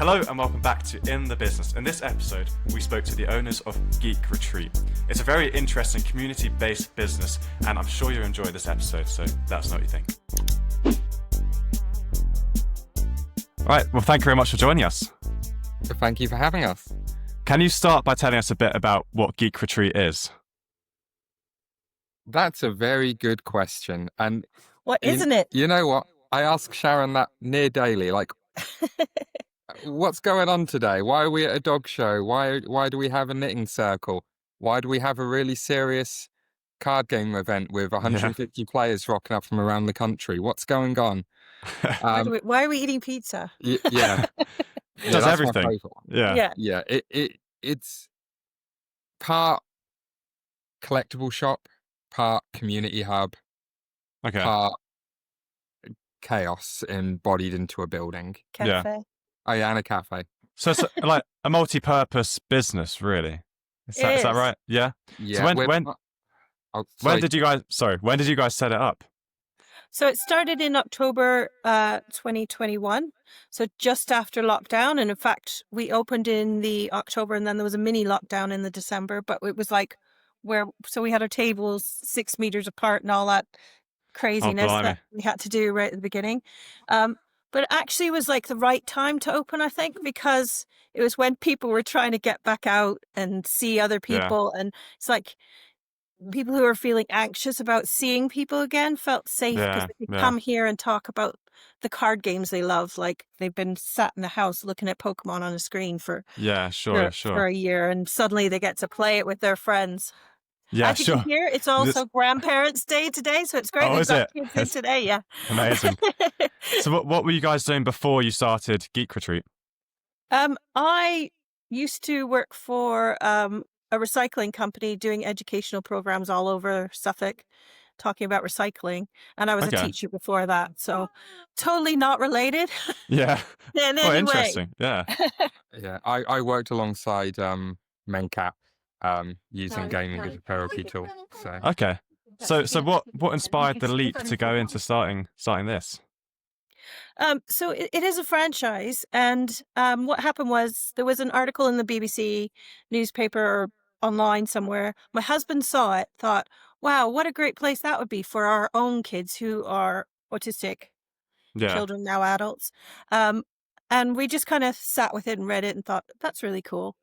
Hello and welcome back to In the Business. In this episode, we spoke to the owners of Geek Retreat. It's a very interesting community-based business, and I'm sure you'll enjoy this episode, so let us know what you think. All right, well, thank you very much for joining us. Thank you for having us. Can you start by telling us a bit about what Geek Retreat is? That's a very good question. And Isn't it? You know what? I ask Sharon that near daily, like, what's going on today? Why are we at a dog show? Why do we have a knitting circle? Why do we have a really serious card game event with 150 players rocking up from around the country? What's going on? Why are we eating pizza? Yeah. Does everything. Yeah. It's part collectible shop, part community hub, part chaos embodied into a building. Cafe. Yeah. Oh yeah, and a cafe. So it's like a multi-purpose business, really. Is that right? Yeah. Yeah. So when did you guys set it up? So it started in October 2021, so just after lockdown. And in fact, we opened in the October, and then there was a mini lockdown in the December. But it was like so we had our tables 6 meters apart and all that craziness that we had to do right at the beginning. But it actually was like the right time to open, I think, because it was when people were trying to get back out and see other people. Yeah. And it's like people who were feeling anxious about seeing people again felt safe because they could come here and talk about the card games they love. Like they've been sat in the house looking at Pokemon on a screen for a year, and suddenly they get to play it with their friends. Yeah, As you can hear, it's also Grandparents' Day today, so it's great. Oh, We've is got it? kids in today, yeah. Amazing. So what were you guys doing before you started Geek Retreat? I used to work for a recycling company doing educational programs all over Suffolk, talking about recycling. And I was a teacher before that, so totally not related. Yeah. In any interesting. way. Yeah. Yeah, I worked alongside Mencap using gaming as a therapy tool. So what inspired the leap to go into starting this? So it is a franchise, and what happened was there was an article in the BBC newspaper or online somewhere. My husband saw it, thought, wow, what a great place that would be for our own kids who are autistic children, now adults. And we just kind of sat with it and read it and thought, that's really cool.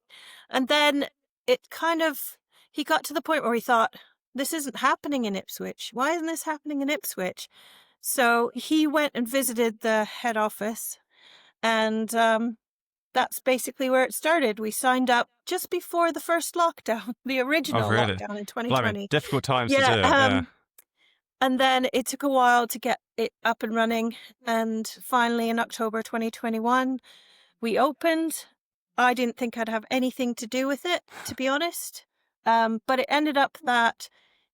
And then he got to the point where he thought, this isn't happening in Ipswich. Why isn't this happening in Ipswich? So he went and visited the head office, and that's basically where it started. We signed up just before the first lockdown, the original lockdown in 2020. Blimey, difficult times to do it. And then it took a while to get it up and running, and finally in October 2021, we opened. I didn't think I'd have anything to do with it, to be honest. But it ended up that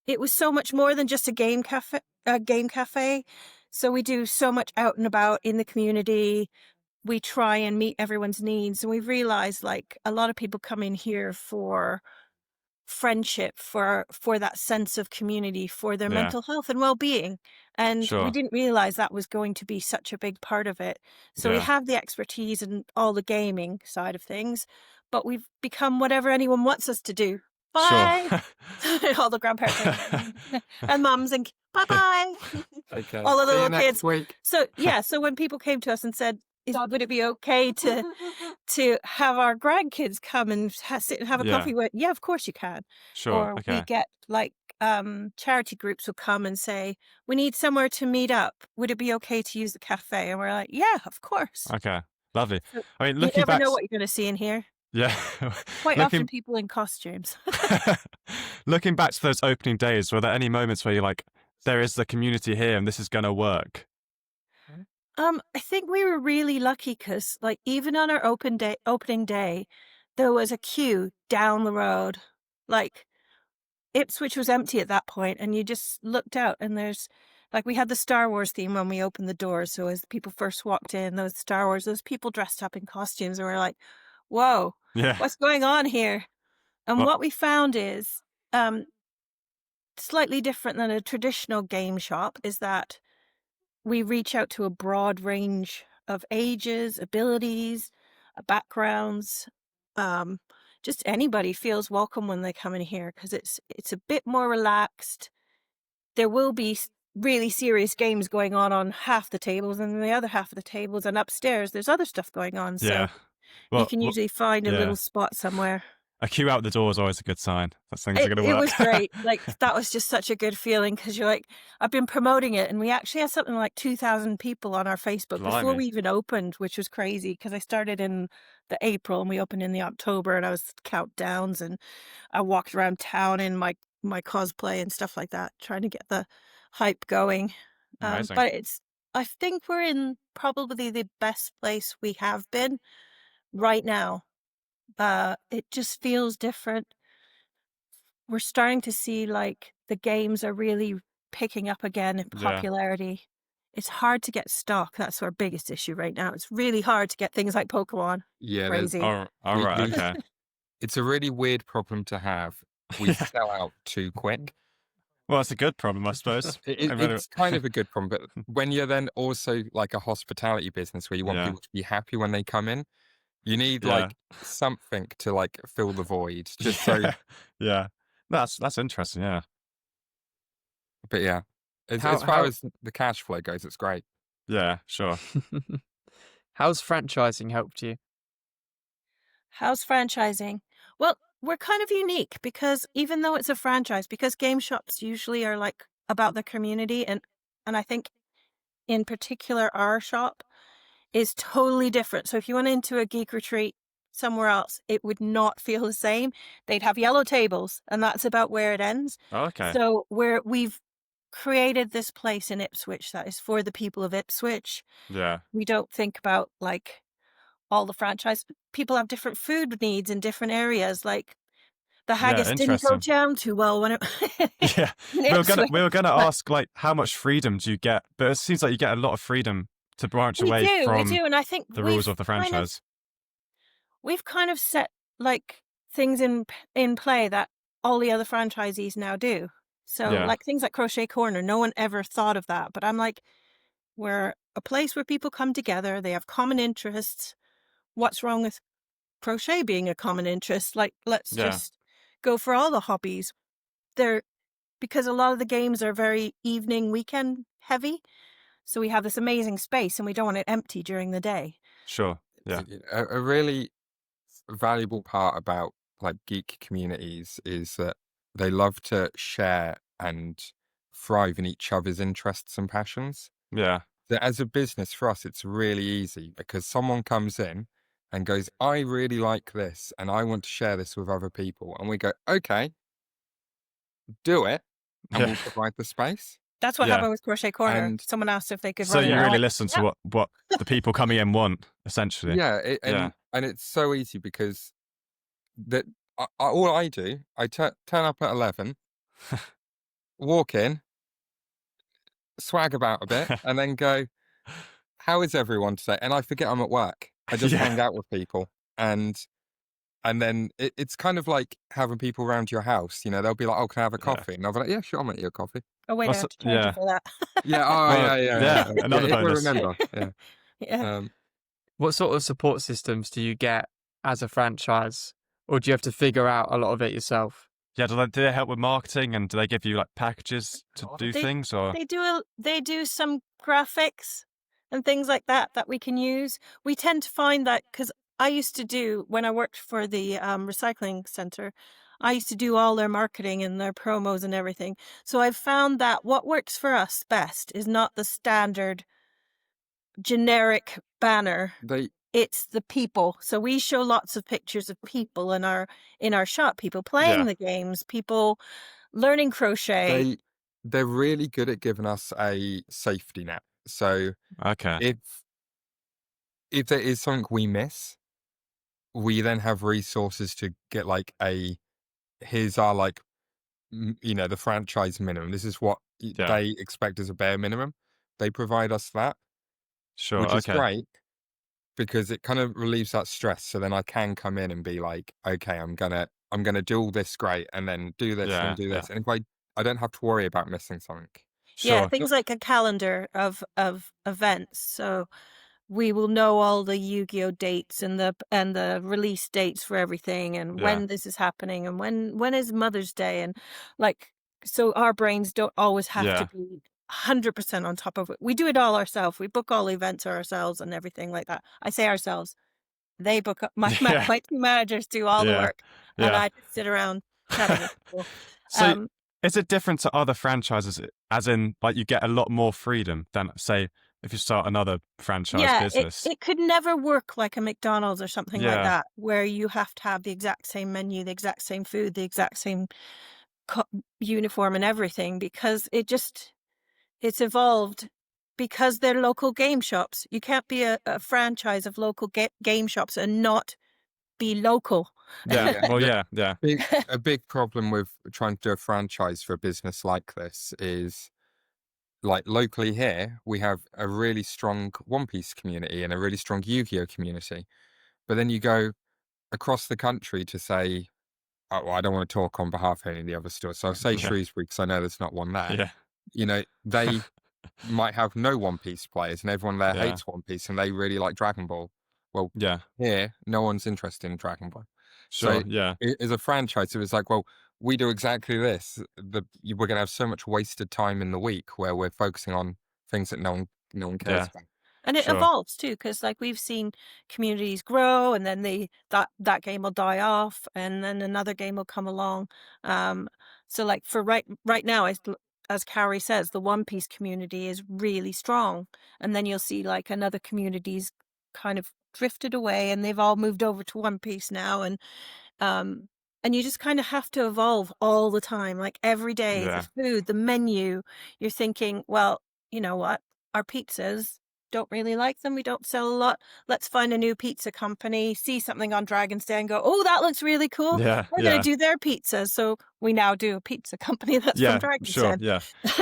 it was so much more than just a game cafe. So we do so much out and about in the community. We try and meet everyone's needs. And we've realized like a lot of people come in here for friendship, for that sense of community, for their mental health and well-being. And we didn't realize that was going to be such a big part of it. So we have the expertise and all the gaming side of things, but we've become whatever anyone wants us to do. Bye. Sure. All the grandparents and mums and bye-bye. Okay. All the little kids. Week. So when people came to us and said, would it be okay to have our grandkids come and sit and have a coffee with? Yeah, of course you can. Sure. Or we get like charity groups will come and say, we need somewhere to meet up. Would it be okay to use the cafe? And we're like, yeah, of course. Okay, lovely. So I mean, you never know what you're going to see in here. Yeah. Quite often people in costumes. Looking back to those opening days, were there any moments where you're like, there is the community here and this is going to work? I think we were really lucky because, like, even on our opening day, there was a queue down the road. Like, Ipswich was empty at that point, and you just looked out, and there's, like, we had the Star Wars theme when we opened the doors. So as people first walked in, those Star Wars, those people dressed up in costumes, and we're like, whoa, what's going on here? And what we found is, slightly different than a traditional game shop, is that we reach out to a broad range of ages, abilities, backgrounds. Just anybody feels welcome when they come in here because it's a bit more relaxed. There will be really serious games going on half the tables, and the other half of the tables and upstairs there's other stuff going on. So Yeah. you Well, can usually find a yeah. little spot somewhere. A queue out the door is always a good sign that things are going to It work. was great. Like, that was just such a good feeling because you're like, I've been promoting it, and we actually had something like 2,000 people on our Facebook before Blimey. we even opened, which was crazy because I started in the April and we opened in the October, and I was countdowns, and I walked around town in my cosplay and stuff like that, trying to get the hype going. Amazing. But I think we're in probably the best place we have been right now. It just feels different. We're starting to see like the games are really picking up again in Yeah. popularity. It's hard to get stock. That's our biggest issue right now. It's really hard to get things like Pokemon. Yeah, Crazy. All We- right. we- Okay. it's a really weird problem to have. We Yeah. sell out too quick. Well, it's a good problem, I suppose. It's kind of a good problem, but when you're then also like a hospitality business where you want Yeah. people to be happy when they come in, you need Yeah. like something to like fill the void. Just so, Yeah. That's interesting. Yeah. but yeah, as How- far how- as the cash flow goes, it's great. Yeah. Sure. How's franchising helped you? How's franchising? Well, we're kind of unique because even though it's a franchise, because game shops usually are like about the community, and I think in particular our shop is totally different. So if you went into a geek retreat somewhere else, it would not feel the same. They'd have yellow tables, and that's about where it ends. Oh, okay. So we've created this place in Ipswich that is for the people of Ipswich. Yeah. We don't think about like all the franchise people have different food needs in different areas. Like the haggis didn't go interesting. down too well when it Yeah. in We Ipswich. were gonna but- ask like how much freedom do you get, but it seems like you get a lot of freedom to branch away we from do, and I think the rules we've of the kind franchise. we've kind of set like things in play that all the other franchisees now do. So Yeah. like things like Crochet Corner, no one ever thought of that, but I'm like, we're a place where people come together, they have common interests. What's wrong with crochet being a common interest? Like, let's Yeah. just go for all the hobbies. Because a lot of the games are very evening, weekend heavy. So we have this amazing space and we don't want it empty during the day. Sure. Yeah. A really valuable part about like geek communities is that they love to share and thrive in each other's interests and passions. Yeah. So as a business for us, it's really easy because someone comes in and goes, I really like this and I want to share this with other people. And we go, okay, do it. And Yeah. we'll provide the space. That's what Yeah. happened with Crochet Corner. And- Someone asked if they could So run it. you and I'm really like, listen to "Yep." what the people coming in want, essentially. Yeah. Yeah. And it's so easy because that all I do, I turn up at 11, walk in, swag about a bit, and then go, how is everyone today? And I forget I'm at work. I just Yeah. hang out with people. And then it's kind of like having people around your house. You know, they'll be like, oh, can I have a Yeah. coffee? And I'll be like, yeah, sure, I'll make you a coffee. Oh, wait, I What's have it- to charge yeah. you for that. Yeah, Well, yeah, another if I bonus. remember, yeah. Yeah. What sort of support systems do you get as a franchise? Or do you have to figure out a lot of it yourself? Yeah. Do they help with marketing, and do they give you like packages to do They- things, or They do some graphics and things like that we can use. We tend to find that because I used to do, when I worked for the recycling center, I used to do all their marketing and their promos and everything. So I've found that what works for us best is not the standard generic banner. It's the people. So we show lots of pictures of people in our shop, people playing Yeah. the games, people learning crochet. They're really good at giving us a safety net. So okay? if there is something we miss, we then have resources to get like here's our like the franchise minimum. This is what Yeah. they expect as a bare minimum. They provide us that, Sure. which is Okay. great because it kind of relieves that stress. So then I can come in and be like, okay, I'm gonna do all this great, and then do this Yeah, and do this, yeah. and if I don't have to worry about missing something. Yeah, Sure. things like a calendar of events. So we will know all the Yu-Gi-Oh dates and the release dates for everything, and Yeah. when this is happening, and when is Mother's Day, and like, so our brains don't always have Yeah. to be 100% on top of it. We do it all ourselves. We book all events ourselves and everything like that. I say ourselves. They book up Yeah. my two managers do all the Yeah. work, and Yeah. I just sit around chatting with people. So Um, is it different to other franchises, as in like you get a lot more freedom than, say, if you start another franchise yeah, business? it could never work like a McDonald's or something like Yeah. that, where you have to have the exact same menu, the exact same food, the exact same uniform and everything, because it's evolved, because they're local game shops. You can't be a franchise of local game shops and not be local. Yeah. Yeah, Well, the yeah. a big problem with trying to do a franchise for a business like this is, like, locally here, we have a really strong One Piece community and a really strong Yu-Gi-Oh community. But then you go across the country to say, oh, well, I don't want to talk on behalf of any of the other stores, so I'll say Yeah. Shrewsbury because I know there's not one there. Yeah. You know, they might have no One Piece players, and everyone there Yeah. hates One Piece, and they really like Dragon Ball. Well, Yeah. here, no one's interested in Dragon Ball. Sure. So, Yeah. as a franchise, it was like, well, we do exactly this. We're going to have so much wasted time in the week where we're focusing on things that no one cares Yeah. about. And it Sure. evolves too, because like we've seen communities grow, and then that game will die off, and then another game will come along. So like for right now, as Carrie says, the One Piece community is really strong, and then you'll see like another community's kind of drifted away, and they've all moved over to One Piece now, um, and you just kind of have to evolve all the time, like every day, Yeah. the food, the menu. You're thinking, well, you know what, our pizzas, don't really like them. We don't sell a lot. Let's find a new pizza company, see something on Dragon's Den, go, oh, that looks really cool. Yeah. We're going Yeah. to do their pizza. So we now do a pizza company that's from Yeah. Dragon's Sure. Den. Yeah.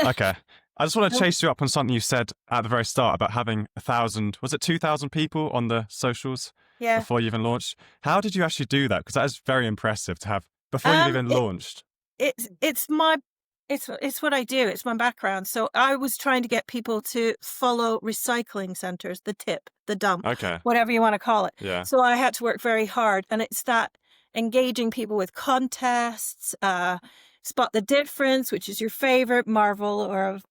Okay. I just want to Um, chase you up on something you said at the very start about having 1,000, was it 2,000 people on the socials Yeah. before you even launched? How did you actually do that? Because that is very impressive to have before you've even launched. It's what I do. It's my background. So I was trying to get people to follow recycling centers, the tip, the dump, Okay. whatever you want to call it. Yeah. So I had to work very hard, and it's that engaging people with contests, spot the difference, which is your favorite Marvel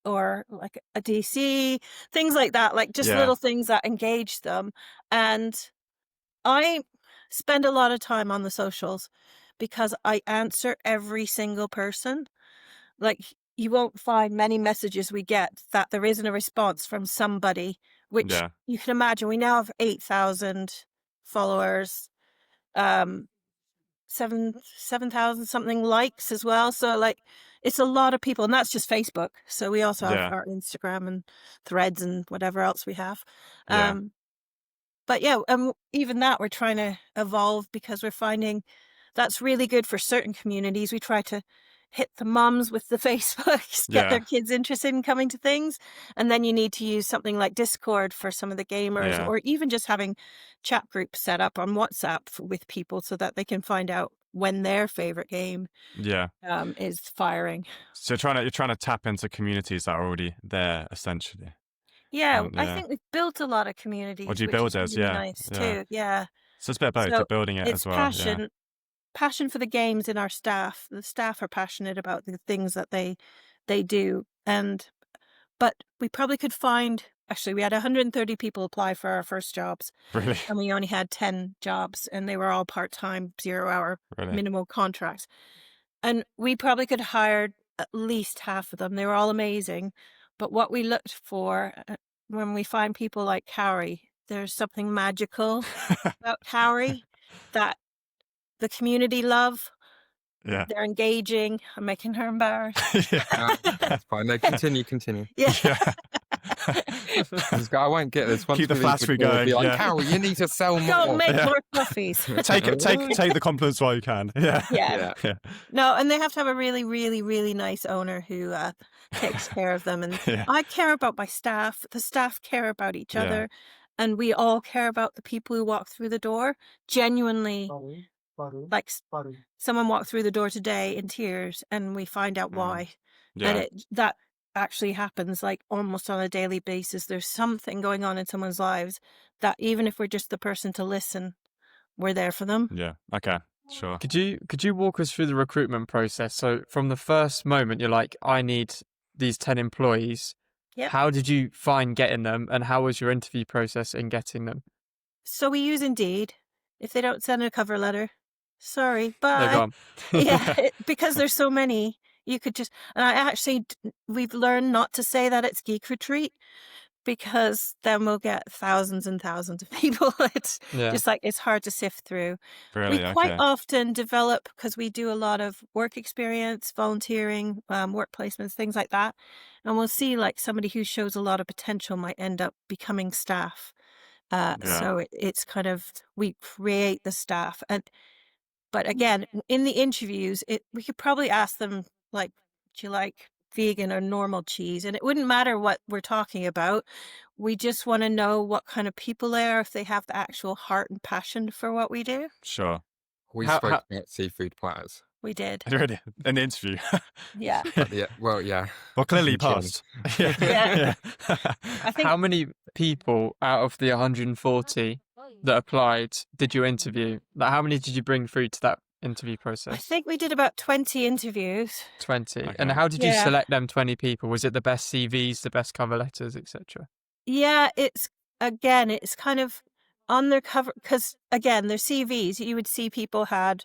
or like a DC, things like that, like just Yeah. little things that engage them. And I spend a lot of time on the socials because I answer every single person. Like, you won't find many messages we get that there isn't a response from somebody, which Yeah. you can imagine. We now have 8,000 followers, 7,000 something likes as well. So like, it's a lot of people, and that's just Facebook. So we also have Yeah. our Instagram and Threads and whatever else we have. Yeah. But yeah, even that we're trying to evolve, because we're finding that's really good for certain communities. We try to hit the mums with the Facebooks, get their Yeah. kids interested in coming to things. And then you need to use something like Discord for some of the gamers, Yeah. or even just having chat groups set up on WhatsApp with people so that they can find out when their favorite game Yeah. is firing. So you're trying to tap into communities that are already there, essentially. Yeah, I Yeah. think we've built a lot of communities, Or do you which build is those? really Yeah. nice Yeah. too. Yeah. So it's a bit of both. So You're building it it's as well. Yeah. passion for the games in our staff. The staff are passionate about the things that they do. But we probably could find, actually, we had 130 people apply for our first jobs, Really. and we only had 10 jobs, and they were all part-time, 0-hour Really. minimal contracts. And we probably could have hired at least half of them. They were all amazing. But what we looked for, when we find people like Carrie, there's something magical about Carrie that the community love. Yeah. They're engaging. I'm making her embarrassed. Yeah. That's fine. No, continue. Yeah. Yeah. I won't get this. Once Keep the we leave flattery door, going, Be like, yeah. Carol, you need to sell Go more. make Yeah. more puffies. take the compliments while you can. Yeah. Yeah. Yeah. No, and they have to have a really, really, really nice owner who takes care of them. And Yeah. I care about my staff. The staff care about each Yeah. other. And we all care about the people who walk through the door. Genuinely, like someone walked through the door today in tears, and we find out Mm. why. Yeah. And that actually happens like almost on a daily basis. There's something going on in someone's lives that even if we're just the person to listen, we're there for them. Yeah. Okay. Sure. Could you walk us through the recruitment process? So from the first moment, you're like, I need these 10 employees. Yep. How did you find getting them, and how was your interview process in getting them? So we use Indeed. If they don't send a cover letter, sorry, They're bye. gone. Because there's so many, you could just, and I actually, we've learned not to say that it's Geek Retreat, because then we'll get thousands and thousands of people. It's Yeah. just like, it's hard to sift through. Really? We quite Okay. often develop, because we do a lot of work experience, volunteering, work placements, things like that. And we'll see like somebody who shows a lot of potential might end up becoming staff. Yeah. So it's kind of, we create the staff. But again, in the interviews, we could probably ask them, like, do you like vegan or normal cheese? And it wouldn't matter what we're talking about. We just want to know what kind of people they are, if they have the actual heart and passion for what we do. Sure. We How- spoke how- about seafood platters. We did. Really? In the interview. Yeah. But yeah, well, yeah. Well, clearly you Jim. passed. Yeah. I think How many people out of the 140 that applied did you interview? Like, how many did you bring through to that interview I process? think we did about 20 interviews. 20. Okay. And how did you Yeah. select them 20 people? Was it the best CVs, the best cover letters, etc.? Yeah, it's kind of on their cover, because again, their CVs, you would see people had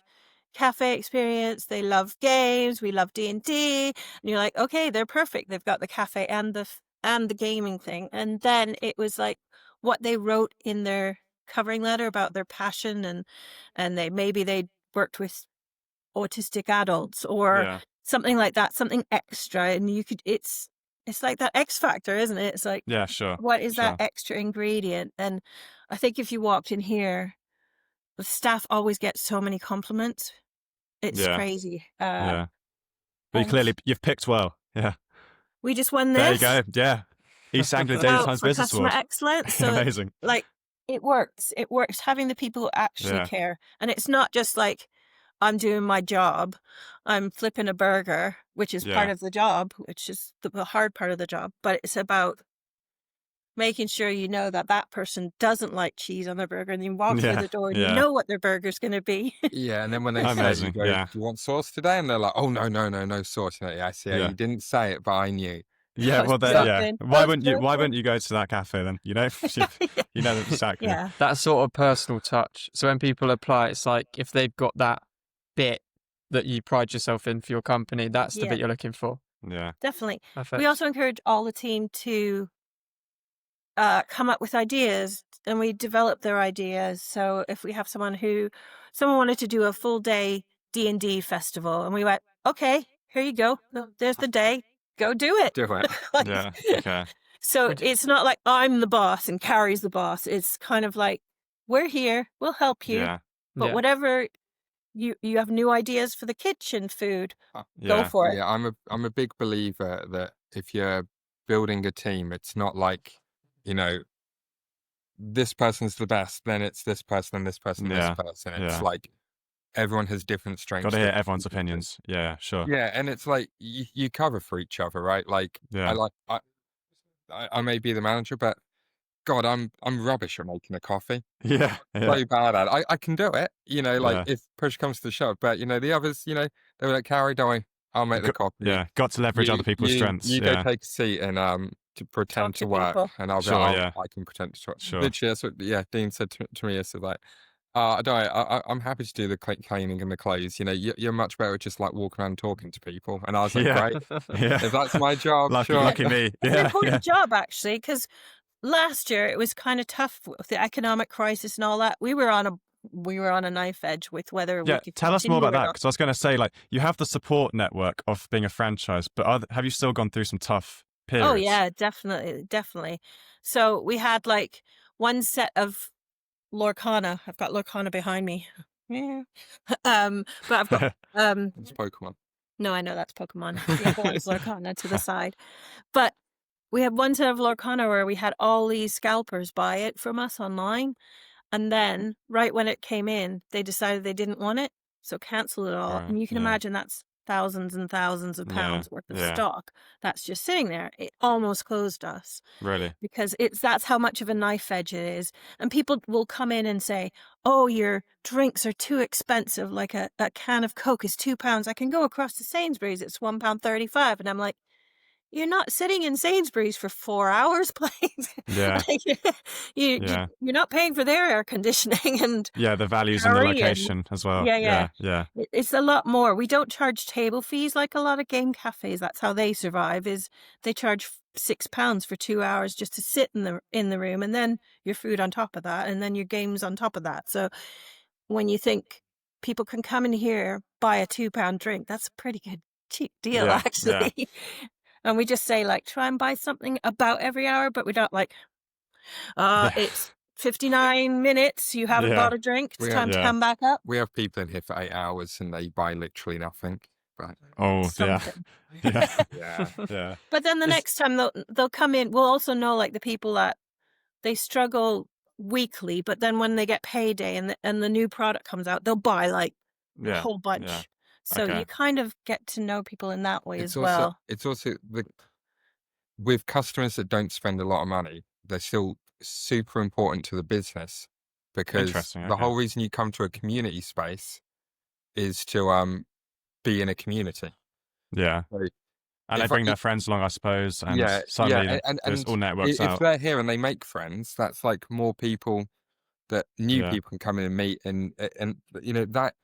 cafe experience, they love games, we love D&D, and you're like, okay, they're perfect. They've got the cafe and the gaming thing. And then it was like what they wrote in their covering letter about their passion, and they worked with autistic adults or Yeah. something like that, something extra, and it's like that X factor, isn't it? It's like, Yeah. Sure. what is that Sure. extra ingredient? And I think if you walked in here, the staff always get so many compliments. It's Yeah. crazy. Yeah. But and you've picked well. Yeah. we just won There this. you go. Yeah. East Anglia Daily Well, Times for Business customer Award. excellence. So Amazing. like, it works. It works having the people who actually Yeah. care. And it's not just like, I'm doing my job. I'm flipping a burger, which is part Yeah. of the job, which is the hard part of the job. But it's about making sure you know that that person doesn't like cheese on their burger, and you walk through Yeah. the door and Yeah. you know what their burger's going to be. Yeah, and then when they say, Amazing, you go, yeah. do you want sauce today? And they're like, oh, no sauce. And yeah, I see. Yeah. You didn't say it, but I knew. Yeah. Well, That's then, yeah. something. Why That's wouldn't you? Why something. wouldn't you go to that cafe then? You know. You know exactly. Yeah. That sort of personal touch. So when people apply, it's like if they've got that bit that you pride yourself in for your company, that's the Yeah. bit you're looking for. Yeah. Definitely. Perfect. We also encourage all the team to come up with ideas, and we develop their ideas. So if we have someone wanted to do a full day D&D festival, and we went, okay, here you go. There's the day. Go do it. Do it. Like, Yeah. Okay. So Would- it's not like I'm the boss and Carrie's the boss. It's kind of like, we're here. We'll help you. Yeah. But Yeah. whatever you have new ideas for the kitchen food, go Yeah. for it. Yeah, I'm a big believer that if you're building a team, it's not like, you know, this person's the best, then it's this person and this person, Yeah. this person. It's Yeah. like everyone has different strengths. Got to hear different everyone's weaknesses. opinions. Yeah. Sure. Yeah, and it's like you cover for each other, right? Like Yeah. I may be the manager, but God, I'm rubbish at making a coffee. Yeah. Yeah. So bad at it. I can do it, you know, like Yeah. if push comes to shove. But you know, the others, you know, they were like, Carrie, don't worry, I'll make the coffee. Yeah. Got to leverage other people's strengths. You Yeah. go take a seat and to pretend to to work, people. and I'll be Sure, like, yeah. I can pretend to work. Sure. Literally, that's what Dean said to me yesterday. Like, I'm happy to do the cleaning and the clothes. You know, you're much better at just like walking around talking to people. And I was like, Yeah. great, Yeah. if that's my job, Lucky, sure. lucky me. It's an Yeah. important Yeah. job, actually, because last year it was kind of tough with the economic crisis and all that. We were on a knife edge with whether we Yeah, could tell us more continue about or that, not. because I was going to say, like, you have the support network of being a franchise, but have you still gone through some tough periods? Oh yeah, definitely. So we had like one set of Lorcana. I've got Lorcana behind me. Yeah. But I've got It's Pokemon. no, I know that's Pokemon. The other one's Lorcana to the side. But we had one set of Lorcana where we had all these scalpers buy it from us online. And then right when it came in, they decided they didn't want it. So cancel it all. Right, And you can yeah. imagine that's thousands and thousands of Yeah. pounds worth of Yeah. stock that's just sitting there. It almost closed us Really. because that's how much of a knife edge it is. And people will come in and say, "Oh, your drinks are too expensive. Like a can of Coke is £2. I can go across to Sainsbury's, it's £1.35." And I'm like, you're not sitting in Sainsbury's for 4 hours, please. Yeah. Like, Yeah. you're not paying for their air conditioning and Yeah. The values and the curry and location as well. yeah, yeah. Yeah. It's a lot more. We don't charge table fees like a lot of game cafes. That's how they survive. Is they charge £6 for 2 hours just to sit in the room, and then your food on top of that, and then your games on top of that. So when you think people can come in here, buy a £2 drink, that's a pretty good cheap deal, Yeah. Yeah. actually. And we just say, like, try and buy something about every hour, but we don't like, Yeah. it's 59 minutes, you haven't Yeah. bought a drink, it's We time to Yeah. come back up. We have people in here for 8 hours and they buy literally nothing. But Oh, yeah. Something. Yeah. yeah, Yeah. But then the Is- next time they'll come in, we'll also know, like, the people that they struggle weekly, but then when they get payday and the new product comes out, they'll buy, like, a Yeah. whole bunch. Yeah. So Okay. you kind of get to know people in that way it's as well. also with customers that don't spend a lot of money, they're still super important to the business because Interesting. the Okay. whole reason you come to a community space is to be in a community. Yeah. So And they if bring I, their friends along, I suppose, and yeah, suddenly and this all networks if out. they're here and they make friends, that's like more people that new Yeah. people can come in and meet, and you know that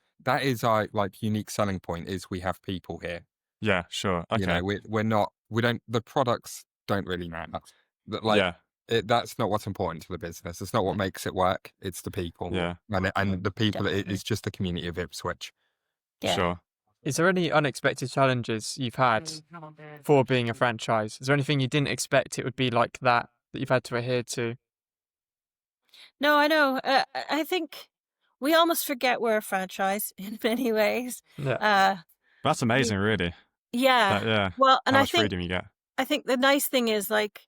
is our like unique selling point is we have people here. Yeah. Sure. You Okay. know, we don't the products don't really matter. That like Yeah. that's not what's important to the business. It's not what makes it work. It's the people, Yeah. and the people. Definitely. It's just the community of Ipswich. Yeah. Sure. Is there any unexpected challenges you've had for being a franchise? Is there anything you didn't expect it would be like that you've had to adhere to? No, I know. I think we almost forget we're a franchise in many ways. Yeah. That's amazing, really. Yeah. Yeah. Well, and How I much think freedom you get. the nice thing is, like,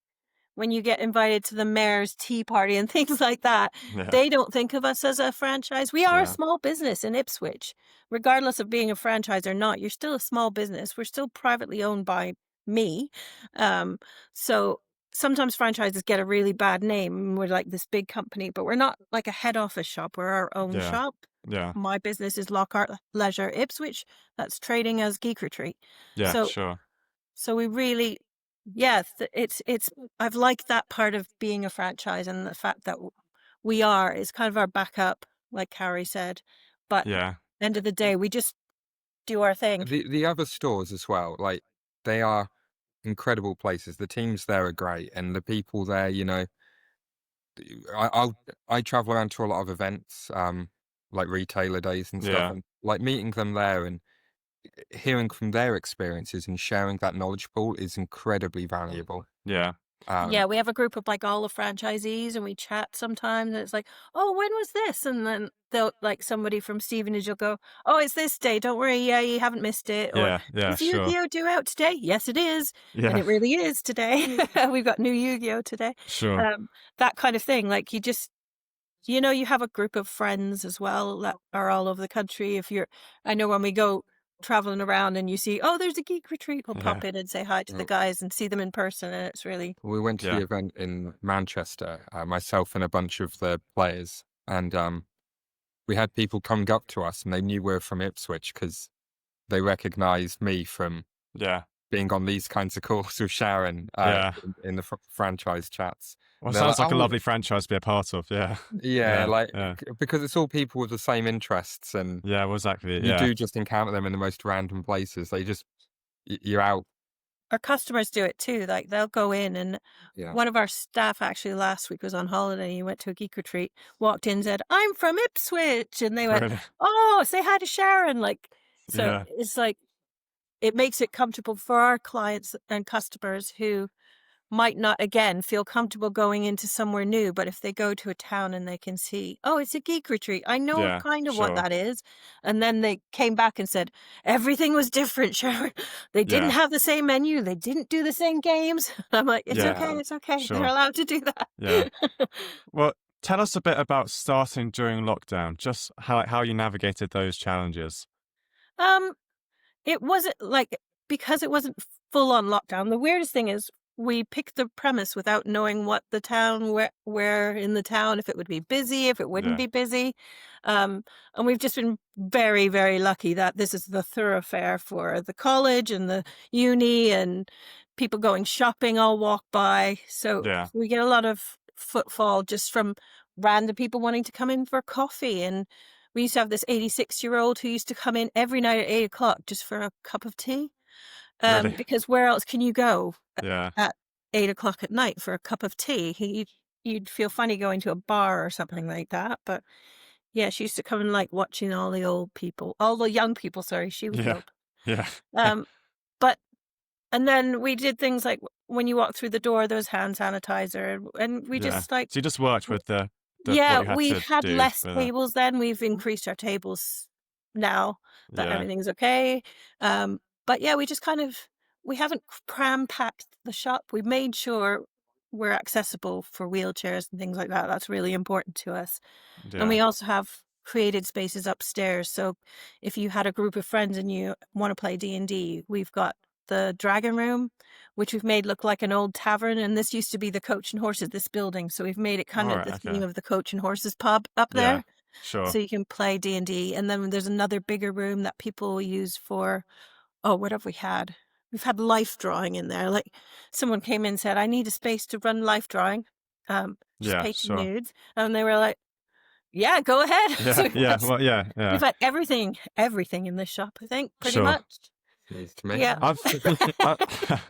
when you get invited to the mayor's tea party and things like that, Yeah. they don't think of us as a franchise. We are a Yeah. small business in Ipswich. Regardless of being a franchise or not, you're still a small business. We're still privately owned by me. So sometimes franchises get a really bad name. We're like this big company, but we're not like a head office shop. We're our own Yeah. shop. Yeah. My business is Lockhart Leisure Ipswich. That's trading as Geek Retreat. Yeah. So Sure. so we really, yeah, it's I've liked that part of being a franchise, and the fact that we is kind of our backup, like Carrie said. But Yeah. end of the day, we just do our thing. The other stores as well, like they are incredible places. The teams there are great, and the people there, you know, I travel around to a lot of events, like retailer days and stuff, Yeah. and like meeting them there and hearing from their experiences and sharing that knowledge pool is incredibly valuable. Yeah. Yeah, we have a group of, like, all the franchisees, and we chat sometimes, and it's like, "Oh, when was this?" And then they'll, like, somebody from Stevenage will go, "Oh, it's this day. Don't worry. Yeah, you haven't missed it." Or, Yeah. Yeah. "Is Sure. Yu-Gi-Oh due out today?" "Yes, it is." And Yeah. it really is today. We've got new Yu-Gi-Oh today. Sure. That kind of thing. Like, you just, you know, you have a group of friends as well that are all over the country. I know when we go traveling around and you see, oh, there's a Geek Retreat, we'll Yeah. pop in and say hi to the Well, guys and see them in person, and it's really, we went to Yeah. the event in Manchester, myself and a bunch of the players, and we had people coming up to us and they knew we were from Ipswich because they recognised me from Yeah. being on these kinds of calls with Sharon Yeah. in the franchise chats. Well, They're sounds like a "Oh, lovely franchise to be a part of. Yeah. yeah, Yeah. like Yeah. because it's all people with the same interests, and Yeah. Well, exactly. you Yeah. do just encounter them in the most random places. They just you're out. our customers do it too. Like, they'll go in, and Yeah. one of our staff actually last week was on holiday. He went to a Geek Retreat, walked in, said, "I'm from Ipswich." And they went, Really. "Oh, say hi to Sharon." Like, so Yeah. it's like, it makes it comfortable for our clients and customers who might not, again, feel comfortable going into somewhere new. But if they go to a town and they can see, oh, it's a Geek Retreat, I know Yeah. kind of what Sure. that is. And then they came back and said, everything was different, Sharon. They didn't Yeah. have the same menu. They didn't do the same games. I'm like, it's Yeah. okay. It's okay. Sure. They're allowed to do that. Yeah. Well, tell us a bit about starting during lockdown. Just how you navigated those challenges. Um, it wasn't like, because it wasn't full on lockdown. The weirdest thing is we picked the premise without knowing what the town, where in the town, if it would be busy, if it wouldn't Yeah. be busy. And we've just been very, very lucky that this is the thoroughfare for the college and the uni, and people going shopping all walk by. So Yeah. we get a lot of footfall just from random people wanting to come in for coffee. And we used to have this 86-year-old who used to come in every night at 8 o'clock just for a cup of tea. Really? Because where else can you go Yeah. at 8 o'clock at night for a cup of tea? You'd feel funny going to a bar or something like that. But yeah, she used to come and like watching all the young people. Sorry, she was Yeah. old. Yeah. But and then we did things like when you walk through the door, there was hand sanitizer, and we Yeah. just like, So you just worked with the yeah, what you we had to had do less with it. tables then. We've increased our tables now that Yeah. everything's okay. But yeah, we haven't cram packed the shop. We made sure we're accessible for wheelchairs and things like that. That's really important to us. And we Yeah. also have created spaces upstairs. So if you had a group of friends and you want to play D&D, we've got the Dragon Room, which we've made look like an old tavern. And this used to be the Coach and Horses, this building. So we've made it kind All of right. the Okay. theme of the Coach and Horses pub up Yeah. there. Sure. So you can play D&D. And then there's another bigger room that people use for, oh, what have we had? We've had life drawing in there. Like someone came in and said, I need a space to run life drawing, just Yeah. painting Sure. nudes. And they were like, yeah, go ahead. Yeah. So we've Yeah. had, Well. Yeah. Yeah. we've had everything in this shop, I think, pretty Sure. much. News to me. Yeah. I've. That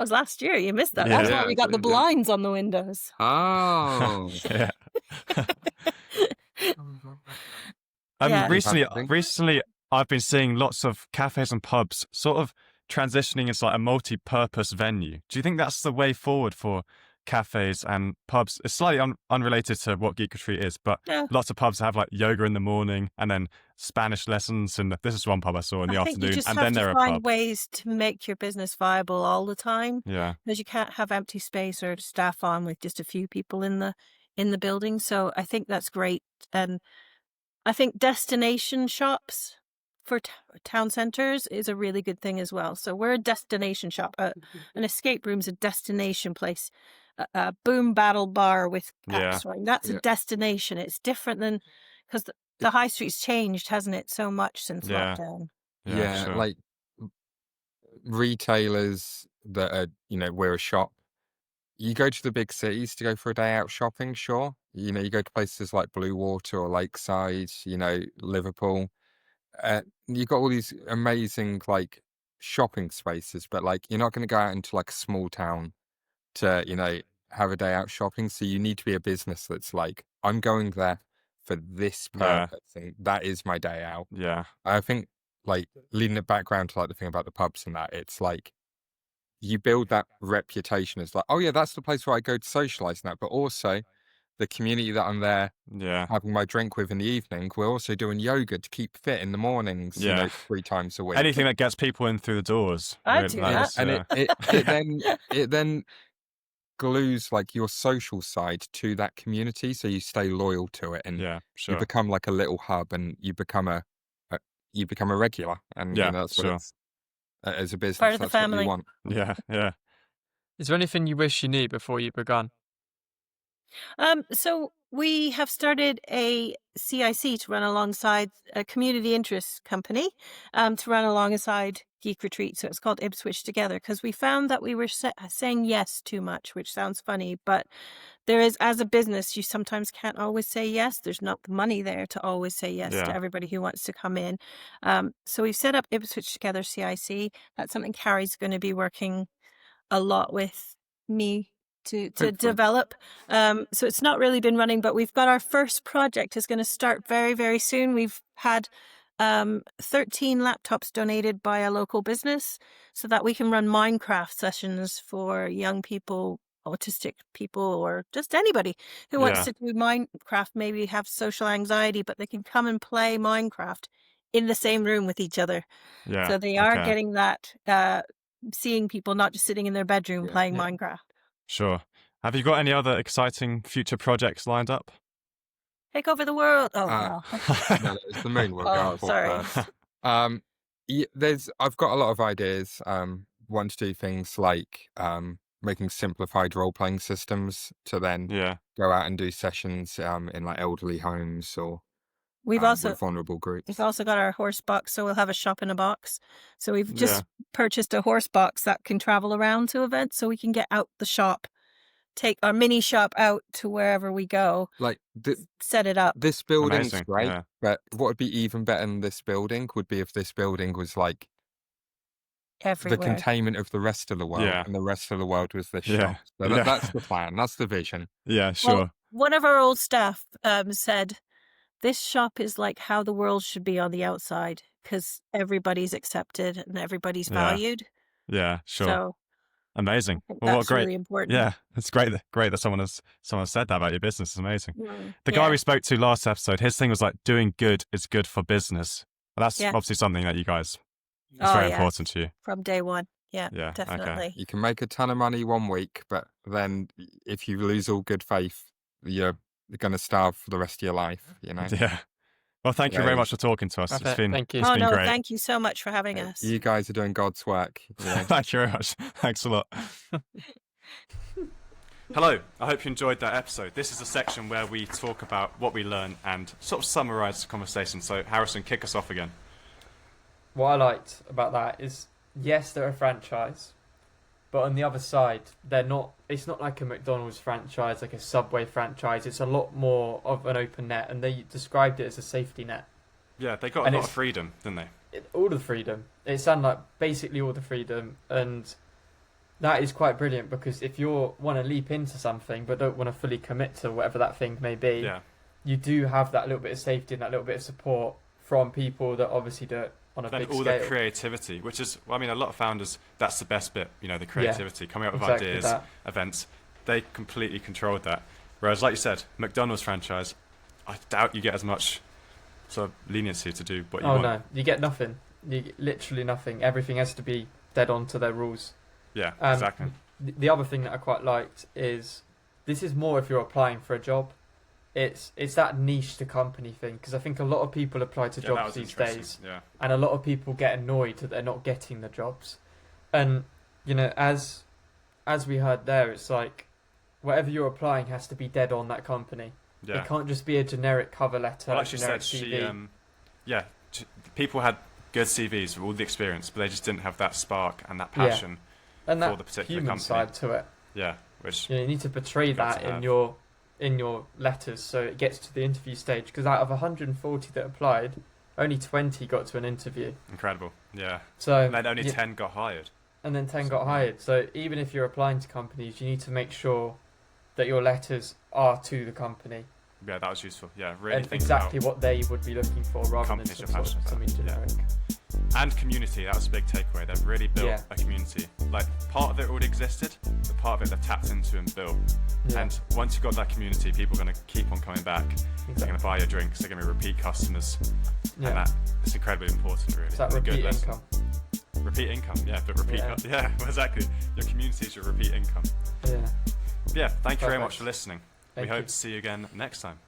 was last year. You missed that. Yeah. That's why Yeah, we got the yeah. blinds on the windows. Oh. Yeah. Yeah. Recently, I've been seeing lots of cafes and pubs sort of transitioning into like a multi-purpose venue. Do you think that's the way forward for cafes and pubs? It's slightly unrelated to what Geek Retreat is, but Yeah. lots of pubs have like yoga in the morning and then Spanish lessons. And this is one pub I saw in the I think you afternoon, just and have then to they're a find pub. ways to make your business viable all the time, Yeah. because you can't have empty space or staff on with just a few people in the building. So I think that's great. And I think destination shops for town centers is a really good thing as well. So we're a destination shop. An escape room's a destination place. A boom battle bar with Yeah. axe throwing, that's Yeah. a destination. It's different than, because the high street's changed, hasn't it, so much since Yeah. lockdown. Yeah. Yeah, Sure. like retailers that are, we're a shop. You go to the big cities to go for a day out shopping, sure. You go to places like Blue Water or Lakeside, Liverpool. You've got all these amazing like shopping spaces, but like you're not going to go out into like a small town to, have a day out shopping. So you need to be a business that's like, I'm going there for this Yeah. purpose, and that is my day out. Yeah. I think like leading it back around to like the thing about the pubs and that, it's like you build that reputation as like, oh yeah, that's the place where I go to socialize and that, but also the community that I'm there Yeah. having my drink with in the evening, we're also doing yoga to keep fit in the mornings, Yeah. 3 times a week. Anything that gets people in through the doors. I really, do like, Yeah, that. it's, and yeah. it then glues like your social side to that community, so you stay loyal to it, and Yeah. you Sure. become like a little hub, and you become a regular, and Yeah. that's what Sure. it's as a business. Part of the That's what family. you want. Yeah. Yeah. Is there anything you wish you knew before you began? So we have started a CIC to run alongside a community interest company, to run alongside Geek Retreat. So it's called Ipswich Together, because we found that we were saying yes too much, which sounds funny, but there is, as a business, you sometimes can't always say yes. There's not the money there to always say yes Yeah. to everybody who wants to come in. So we've set up Ipswich Together CIC. That's something Carrie's going to be working a lot with me to Hopefully. develop. So it's not really been running, but we've got our first project is going to start very, very soon. We've had 13 laptops donated by a local business so that we can run Minecraft sessions for young people, autistic people, or just anybody who wants Yeah. to do Minecraft, maybe have social anxiety, but they can come and play Minecraft in the same room with each other. Yeah. So they are Okay. getting that, seeing people not just sitting in their bedroom Yeah. playing Yeah. Minecraft. Sure. Have you got any other exciting future projects lined up? Take over the world. Oh, Uh, no. No, it's the moon we'll Oh, go for sorry. first. I've got a lot of ideas. Want to do things like making simplified role playing systems to then Yeah. go out and do sessions in like elderly homes or We've also with vulnerable we've groups. also got our horse box, so we'll have a shop in a box. So we've Yeah. just purchased a horse box that can travel around to events, so we can get out the shop, take our mini shop out to wherever we go, Like set it up. this building's Amazing. great, Yeah. but what would be even better than this building would be if this building was like the Everywhere. containment of the rest of the world, Yeah. and the rest of the world was this Yeah. shop. So Yeah. that's the plan. That's the vision. Yeah, sure. Well, one of our old staff said, this shop is like how the world should be on the outside, because everybody's accepted and everybody's Yeah. valued. Yeah, sure. So Amazing. I think Well, what that's great. really important. Yeah, it's great that someone has said that about your business. It's amazing. The guy Yeah. we spoke to last episode, his thing was like doing good is good for business. And that's Yeah. obviously something that you guys is Oh, very yeah. important to you. From day one. Yeah, Yeah, okay. definitely. You can make a ton of money one week, but then if you lose all good faith, you're going to starve for the rest of your life, you know? Yeah. Well, thank you very Yeah. much for talking to us. It's Perfect. been Thank you. it's Oh been no, great. thank you so much for having us. You guys are doing God's work. You know? Thank you very much. Thanks a lot. Hello, I hope you enjoyed that episode. This is a section where we talk about what we learn and sort of summarise the conversation. So, Harrison, kick us off again. What I liked about that is, yes, they're a franchise, but on the other side, they're not. It's not like a McDonald's franchise, like a Subway franchise. It's a lot more of an open net, and they described it as a safety net. Yeah, they got a And lot it's- of freedom, didn't they? All the freedom. It sounded like basically all the freedom, and that is quite brilliant because if you want to leap into something but don't want to fully commit to whatever that thing may be, Yeah. you do have that little bit of safety and that little bit of support from people that obviously do it on a Then big all scale. the creativity, which is, well, I mean, a lot of founders, that's the best bit, you know, the creativity, coming up with Exactly ideas, that. events. They completely controlled that. Whereas, like you said, McDonald's franchise, I doubt you get as much sort of leniency to do what you Oh want. no, you get nothing. You get literally nothing. Everything has to be dead on to their rules. Yeah, Um, exactly. The other thing that I quite liked is this is more if you're applying for a job. It's that niche to company thing because I think a lot of people apply to Yeah, that jobs was these interesting. days, Yeah. and a lot of people get annoyed that they're not getting the jobs. And you know, as we heard there, it's like whatever you're applying has to be dead on that company. Yeah. It can't just be a generic cover letter, Well, a like she generic said, CV. people had good CVs with all the experience, but they just didn't have that spark and that Yeah. passion. and for that the particular human company. side to it. Yeah, which You know, you need to portray Got that to have. in your letters so it gets to the interview stage. Because out of 140 that applied, only 20 got to an interview. incredible. Yeah, So and then only you- 10 got hired. and then 10 got hired. So even if you're applying to companies, you need to make sure that your letters are to the company Yeah, that was useful. Yeah, really and think exactly about what they would be looking for, rather than companies some you're sort of passionate something about. generic. and community. That was a big takeaway. They've really built Yeah. a community. Like part of it already existed, but part of it they've tapped into and built. Yeah, And once you've got that community, people are going to keep on coming back. They're going exactly. to buy your drinks. They're going to be repeat customers, Yeah, and it's incredibly important. Really, it's that It's a good repeat lesson. income. Repeat income, yeah, but repeat. Yeah. Yeah, well, exactly. Your community is your repeat income. Yeah. Yeah, thank you very much Perfect. for listening. Thank We hope you. to see you again next time.